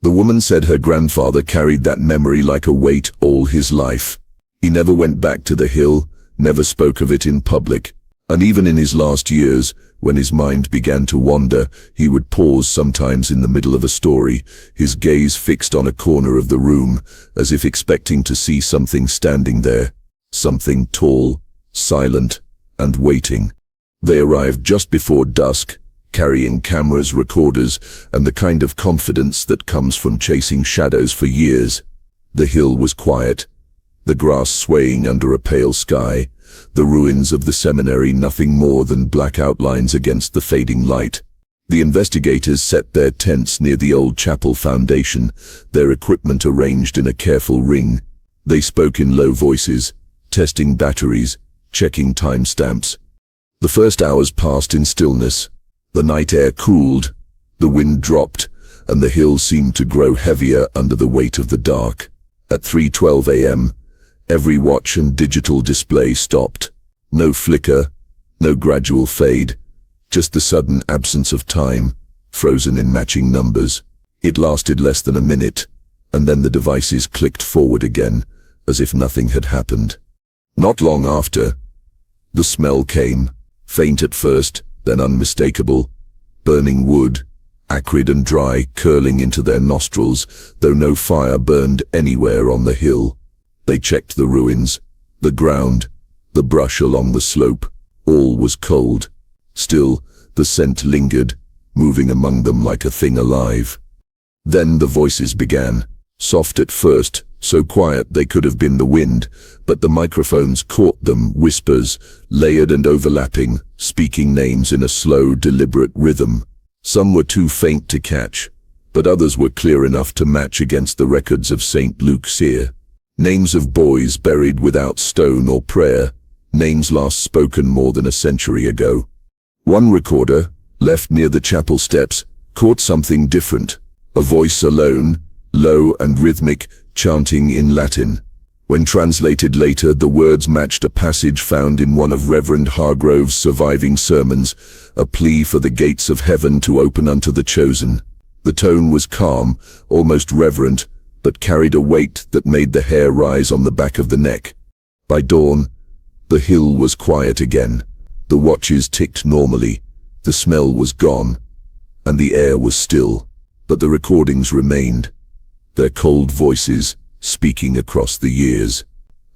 The woman said her grandfather carried that memory like a weight all his life. He never went back to the hill, never spoke of it in public. And even in his last years, when his mind began to wander, he would pause sometimes in the middle of a story, his gaze fixed on a corner of the room, as if expecting to see something standing there, something tall, silent, and waiting. They arrived just before dusk, carrying cameras, recorders, and the kind of confidence that comes from chasing shadows for years. The hill was quiet, the grass swaying under a pale sky, the ruins of the seminary nothing more than black outlines against the fading light. The investigators set their tents near the old chapel foundation, their equipment arranged in a careful ring. They spoke in low voices, testing batteries, checking timestamps. The first hours passed in stillness. The night air cooled, the wind dropped, and the hill seemed to grow heavier under the weight of the dark. At 3:12 a.m., every watch and digital display stopped. No flicker, no gradual fade, just the sudden absence of time, frozen in matching numbers. It lasted less than a minute, and then the devices clicked forward again, as if nothing had happened. Not long after, the smell came, faint at first, then unmistakable. Burning wood, acrid and dry, curling into their nostrils, though no fire burned anywhere on the hill. They checked the ruins, the ground, the brush along the slope. All was cold. Still, the scent lingered, moving among them like a thing alive. Then the voices began, soft at first, so quiet they could have been the wind, but the microphones caught them, whispers, layered and overlapping, speaking names in a slow, deliberate rhythm. Some were too faint to catch, but others were clear enough to match against the records of St. Luke's here. Names of boys buried without stone or prayer, names last spoken more than a century ago. One recorder, left near the chapel steps, caught something different, a voice alone, low and rhythmic, chanting in Latin. When translated later, the words matched a passage found in one of Reverend Hargrove's surviving sermons, a plea for the gates of heaven to open unto the chosen. The tone was calm, almost reverent, but carried a weight that made the hair rise on the back of the neck. By dawn, the hill was quiet again. The watches ticked normally, the smell was gone, and the air was still. But the recordings remained, their cold voices speaking across the years,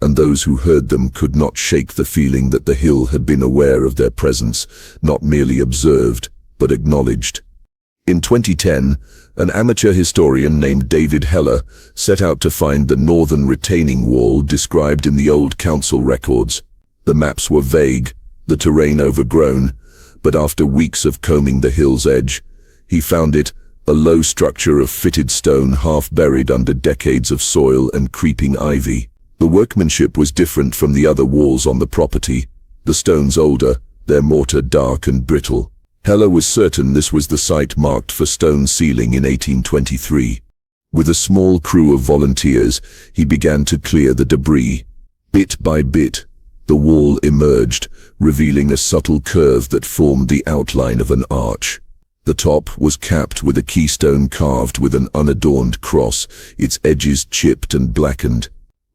and those who heard them could not shake the feeling that the hill had been aware of their presence, not merely observed, but acknowledged. In 2010, an amateur historian named David Heller set out to find the northern retaining wall described in the old council records. The maps were vague, the terrain overgrown, but after weeks of combing the hill's edge, he found it, a low structure of fitted stone half buried under decades of soil and creeping ivy. The workmanship was different from the other walls on the property, the stones older, their mortar dark and brittle. Heller was certain this was the site marked for stone ceiling in 1823. With a small crew of volunteers, he began to clear the debris. Bit by bit, the wall emerged, revealing a subtle curve that formed the outline of an arch. The top was capped with a keystone carved with an unadorned cross, its edges chipped and blackened.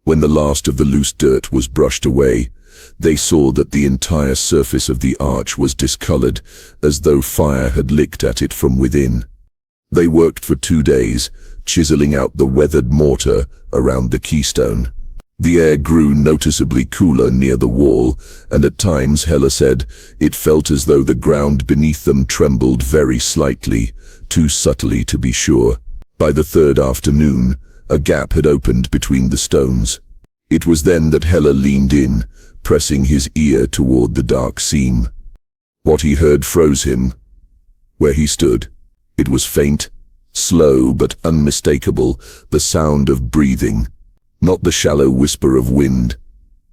When the last of the loose dirt was brushed away, they saw that the entire surface of the arch was discolored, as though fire had licked at it from within. They worked for 2 days, chiseling out the weathered mortar around the keystone. The air grew noticeably cooler near the wall, and at times, Heller said, it felt as though the ground beneath them trembled very slightly, too subtly to be sure. By the third afternoon, a gap had opened between the stones. It was then that Heller leaned in, pressing his ear toward the dark seam. What he heard froze him. Where he stood, it was faint, slow but unmistakable, the sound of breathing. Not the shallow whisper of wind,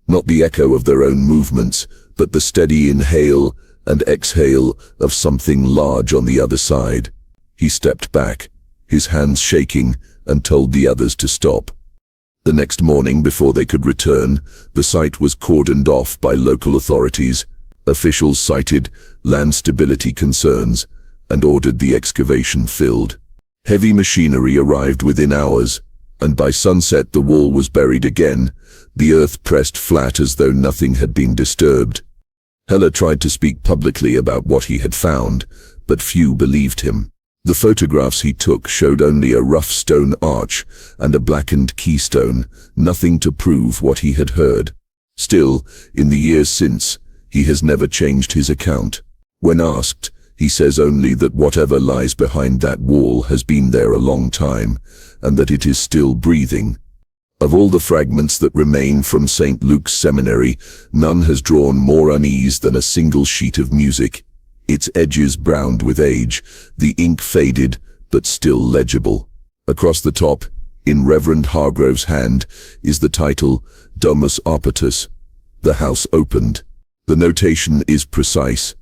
not the echo of their own movements, but the steady inhale and exhale of something large on the other side. He stepped back, his hands shaking, and told the others to stop. The next morning, before they could return, the site was cordoned off by local authorities. Officials cited land stability concerns and ordered the excavation filled. Heavy machinery arrived within hours, and by sunset the wall was buried again, the earth pressed flat as though nothing had been disturbed. Heller tried to speak publicly about what he had found, but few believed him. The photographs he took showed only a rough stone arch and a blackened keystone, nothing to prove what he had heard. Still, in the years since, he has never changed his account. When asked, he says only that whatever lies behind that wall has been there a long time, and that it is still breathing. Of all the fragments that remain from St. Luke's Seminary, none has drawn more unease than a single sheet of music, its edges browned with age, the ink faded, but still legible. Across the top, in Reverend Hargrove's hand, is the title, Domus Opertus, the house opened. The notation is precise,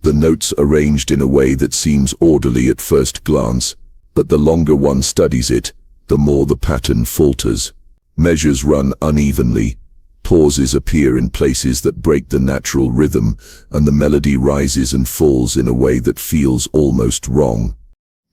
the notes arranged in a way that seems orderly at first glance, but the longer one studies it, the more the pattern falters. Measures run unevenly, pauses appear in places that break the natural rhythm, and the melody rises and falls in a way that feels almost wrong.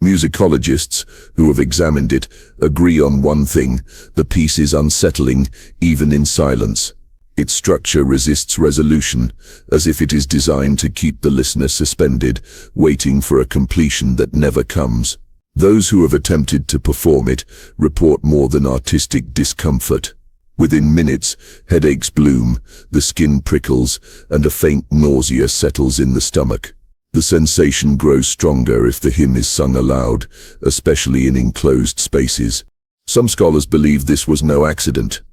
Musicologists who have examined it agree on one thing: the piece is unsettling, even in silence. Its structure resists resolution, as if it is designed to keep the listener suspended, waiting for a completion that never comes. Those who have attempted to perform it report more than artistic discomfort. Within minutes, headaches bloom, the skin prickles, and a faint nausea settles in the stomach. The sensation grows stronger if the hymn is sung aloud, especially in enclosed spaces. Some scholars believe this was no accident.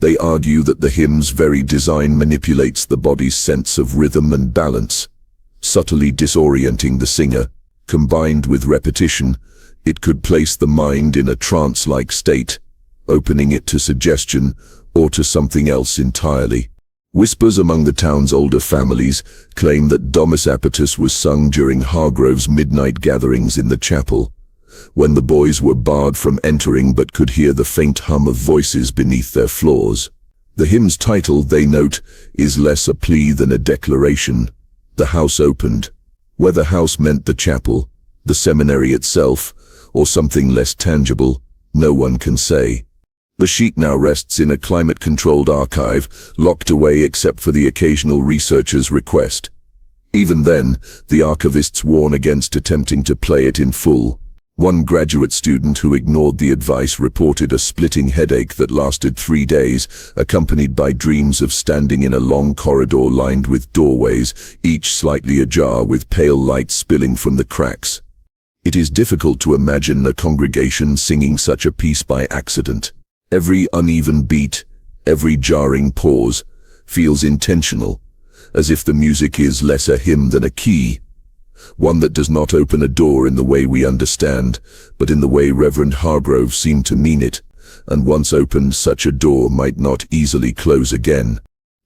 They argue that the hymn's very design manipulates the body's sense of rhythm and balance, subtly disorienting the singer. Combined with repetition, it could place the mind in a trance-like state, opening it to suggestion or to something else entirely. Whispers among the town's older families claim that Domus Opertus was sung during Hargrove's midnight gatherings in the chapel, when the boys were barred from entering but could hear the faint hum of voices beneath their floors. The hymn's title, they note, is less a plea than a declaration: the house opened. Whether house meant the chapel, the seminary itself, or something less tangible, no one can say. The sheet now rests in a climate-controlled archive, locked away except for the occasional researcher's request. Even then, the archivists warn against attempting to play it in full. One graduate student who ignored the advice reported a splitting headache that lasted 3 days, accompanied by dreams of standing in a long corridor lined with doorways, each slightly ajar with pale light spilling from the cracks. It is difficult to imagine a congregation singing such a piece by accident. Every uneven beat, every jarring pause, feels intentional, as if the music is less a hymn than a key, one that does not open a door in the way we understand, but in the way Reverend Hargrove seemed to mean it, and once opened, such a door might not easily close again.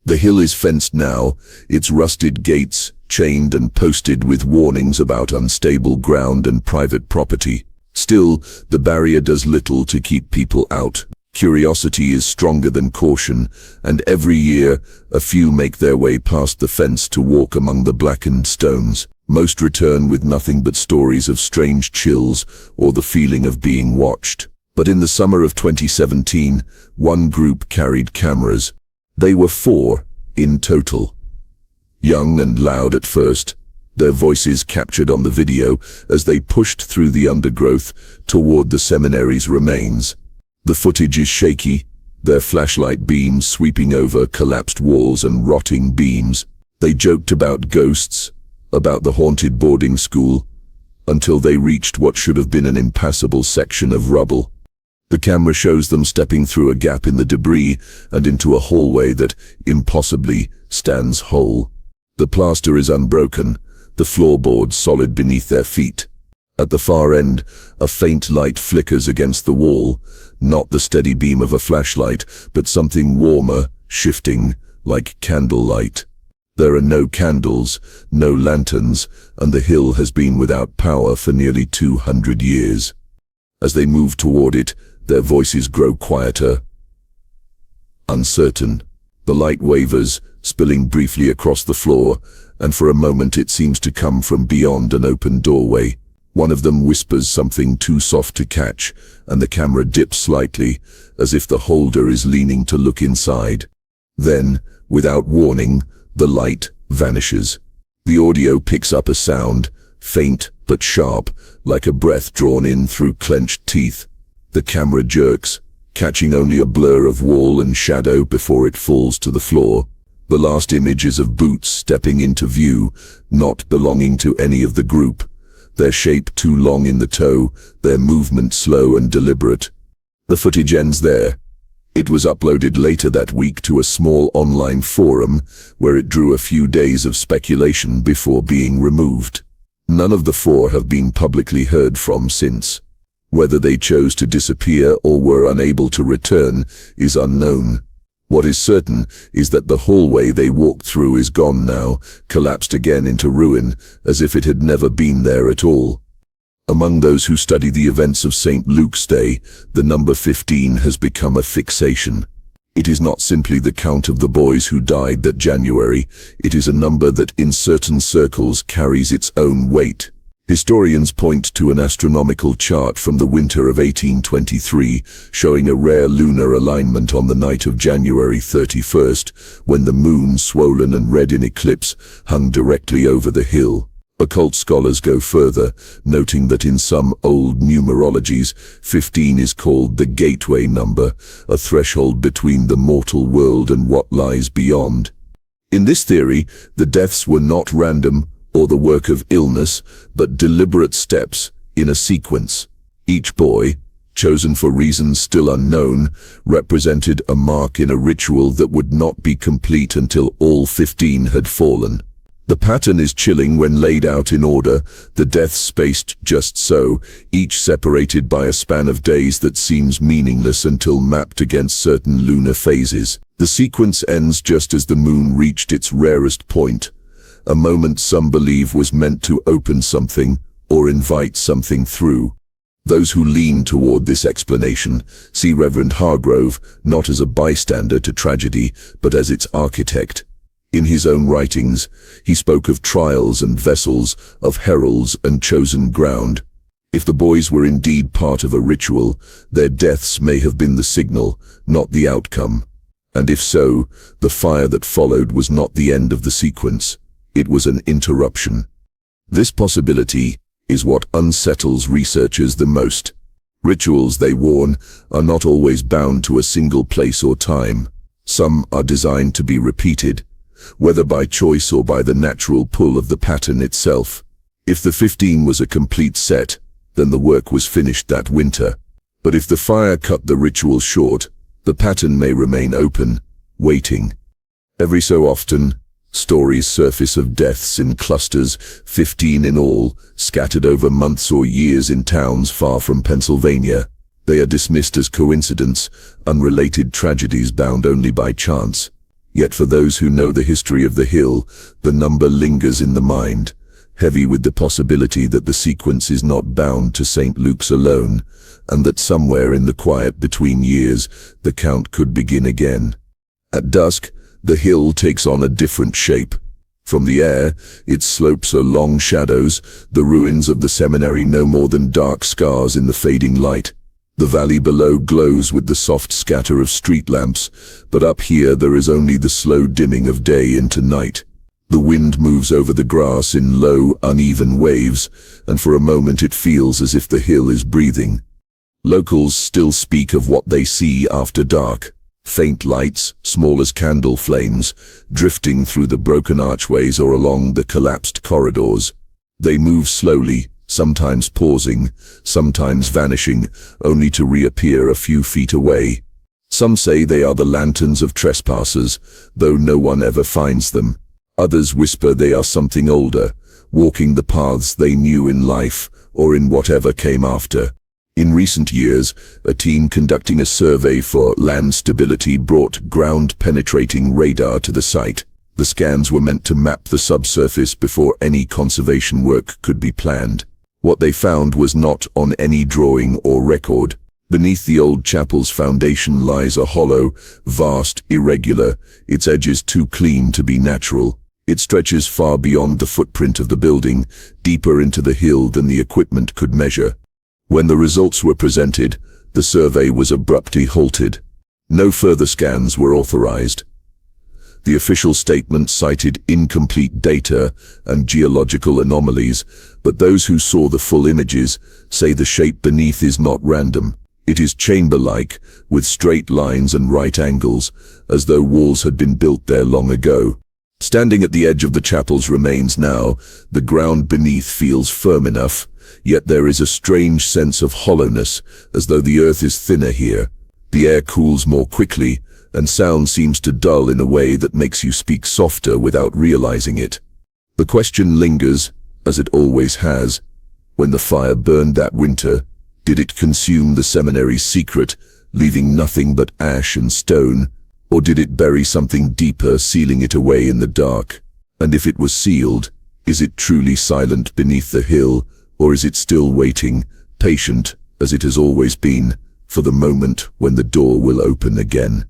The hill is fenced now, its rusted gates chained and posted with warnings about unstable ground and private property. Still, the barrier does little to keep people out. Curiosity is stronger than caution, and every year, a few make their way past the fence to walk among the blackened stones. Most return with nothing but stories of strange chills or the feeling of being watched. But in the summer of 2017, one group carried cameras. They were 4 in total. Young and loud at first, their voices captured on the video as they pushed through the undergrowth toward the seminary's remains. The footage is shaky, their flashlight beams sweeping over collapsed walls and rotting beams. They joked about ghosts, about the haunted boarding school, until they reached what should have been an impassable section of rubble. The camera shows them stepping through a gap in the debris and into a hallway that, impossibly, stands whole. The plaster is unbroken, the floorboards solid beneath their feet. At the far end, a faint light flickers against the wall, not the steady beam of a flashlight, but something warmer, shifting, like candlelight. There are no candles, no lanterns, and the hill has been without power for nearly 200 years. As they move toward it, their voices grow quieter, uncertain. The light wavers, spilling briefly across the floor, and for a moment it seems to come from beyond an open doorway. One of them whispers something too soft to catch, and the camera dips slightly, as if the holder is leaning to look inside. Then, without warning, the light vanishes. The audio picks up a sound, faint but sharp, like a breath drawn in through clenched teeth. The camera jerks, catching only a blur of wall and shadow before it falls to the floor. The last image is of boots stepping into view, not belonging to any of the group. Their shape too long in the toe, their movement slow and deliberate. The footage ends there. It was uploaded later that week to a small online forum, where it drew a few days of speculation before being removed. None of the four have been publicly heard from since. Whether they chose to disappear or were unable to return is unknown. What is certain is that the hallway they walked through is gone now, collapsed again into ruin, as if it had never been there at all. Among those who study the events of St. Luke's Day, the number 15 has become a fixation. It is not simply the count of the boys who died that January, it is a number that in certain circles carries its own weight. Historians point to an astronomical chart from the winter of 1823, showing a rare lunar alignment on the night of January 31st, when the moon, swollen and red in eclipse, hung directly over the hill. Occult scholars go further, noting that in some old numerologies, 15 is called the gateway number, a threshold between the mortal world and what lies beyond. In this theory, the deaths were not random or the work of illness, but deliberate steps in a sequence. Each boy, chosen for reasons still unknown, represented a mark in a ritual that would not be complete until all 15 had fallen. The pattern is chilling when laid out in order, the deaths spaced just so, each separated by a span of days that seems meaningless until mapped against certain lunar phases. The sequence ends just as the moon reached its rarest point, a moment some believe was meant to open something or invite something through. Those who lean toward this explanation see Reverend Hargrove not as a bystander to tragedy, but as its architect. In his own writings, he spoke of trials and vessels, of heralds and chosen ground. If the boys were indeed part of a ritual, their deaths may have been the signal, not the outcome. And if so, the fire that followed was not the end of the sequence. It was an interruption. This possibility is what unsettles researchers the most. Rituals, they warn, are not always bound to a single place or time. Some are designed to be repeated, whether by choice or by the natural pull of the pattern itself. If the 15 was a complete set, then the work was finished that winter. But if the fire cut the ritual short, the pattern may remain open, waiting. Every so often, stories surface of deaths in clusters, 15 in all, scattered over months or years in towns far from Pennsylvania. They are dismissed as coincidence, unrelated tragedies bound only by chance. Yet for those who know the history of the hill, the number lingers in the mind, heavy with the possibility that the sequence is not bound to St. Luke's alone, and that somewhere in the quiet between years, the count could begin again. At dusk, the hill takes on a different shape. From the air, its slopes are long shadows, the ruins of the seminary no more than dark scars in the fading light. The valley below glows with the soft scatter of street lamps, but up here there is only the slow dimming of day into night. The wind moves over the grass in low, uneven waves, and for a moment it feels as if the hill is breathing. Locals still speak of what they see after dark. Faint lights, small as candle flames, drifting through the broken archways or along the collapsed corridors. They move slowly, sometimes pausing, sometimes vanishing, only to reappear a few feet away. Some say they are the lanterns of trespassers, though no one ever finds them. Others whisper they are something older, walking the paths they knew in life, or in whatever came after. In recent years, a team conducting a survey for land stability brought ground-penetrating radar to the site. The scans were meant to map the subsurface before any conservation work could be planned. What they found was not on any drawing or record. Beneath the old chapel's foundation lies a hollow, vast, irregular, its edges too clean to be natural. It stretches far beyond the footprint of the building, deeper into the hill than the equipment could measure. When the results were presented, the survey was abruptly halted. No further scans were authorized. The official statement cited incomplete data and geological anomalies, but those who saw the full images say the shape beneath is not random. It is chamber-like, with straight lines and right angles, as though walls had been built there long ago. Standing at the edge of the chapel's remains now, the ground beneath feels firm enough, yet there is a strange sense of hollowness, as though the earth is thinner here. The air cools more quickly, and sound seems to dull in a way that makes you speak softer without realizing it. The question lingers, as it always has. When the fire burned that winter, did it consume the seminary's secret, leaving nothing but ash and stone, or did it bury something deeper, sealing it away in the dark? And if it was sealed, is it truly silent beneath the hill, or is it still waiting, patient, as it has always been, for the moment when the door will open again?